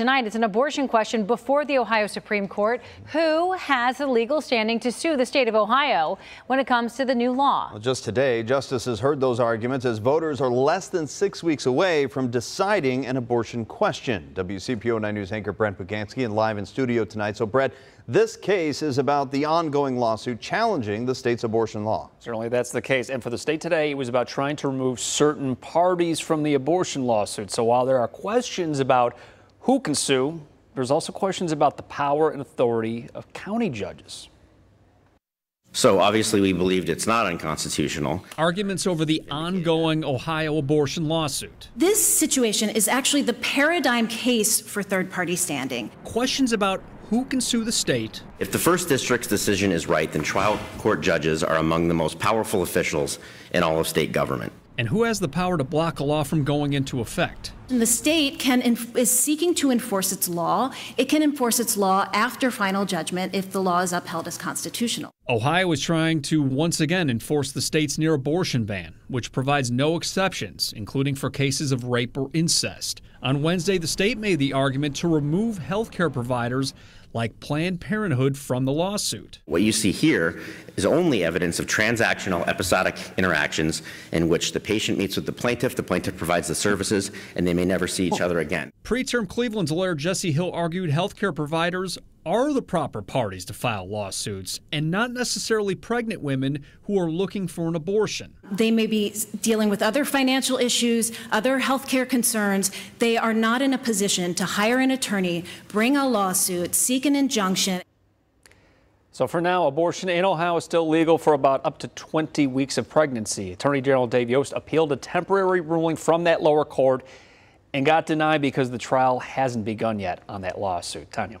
Tonight, it's an abortion question before the Ohio Supreme Court. Who has the legal standing to sue the state of Ohio when it comes to the new law? Well, just today, justices heard those arguments as voters are less than 6 weeks away from deciding an abortion question. WCPO 9 News anchor Brent Bugansky and live in studio tonight. So, Brett, this case is about the ongoing lawsuit challenging the state's abortion law. Certainly that's the case. And for the state today, it was about trying to remove certain parties from the abortion lawsuit. So while there are questions about who can sue, there's also questions about the power and authority of county judges. So obviously we believed it's not unconstitutional. Arguments over the ongoing Ohio abortion lawsuit. This situation is actually the paradigm case for third-party standing. Questions about who can sue the state. If the first district's decision is right, then trial court judges are among the most powerful officials in all of state government. And who has the power to block a law from going into effect? And the state is seeking to enforce its law. It can enforce its law after final judgment if the law is upheld as constitutional. Ohio is trying to once again enforce the state's near abortion ban, which provides no exceptions, including for cases of rape or incest. On Wednesday, the state made the argument to remove healthcare providers like Planned Parenthood from the lawsuit. What you see here is only evidence of transactional episodic interactions in which the patient meets with the plaintiff provides the services, and they may never see each other again. Preterm Cleveland's lawyer Jesse Hill argued healthcare providers are the proper parties to file lawsuits and not necessarily pregnant women who are looking for an abortion. They may be dealing with other financial issues, other health care concerns. They are not in a position to hire an attorney, bring a lawsuit, seek an injunction. So for now, abortion in Ohio is still legal for about up to 20 weeks of pregnancy. Attorney General Dave Yost appealed a temporary ruling from that lower court and got denied because the trial hasn't begun yet on that lawsuit. Tanya.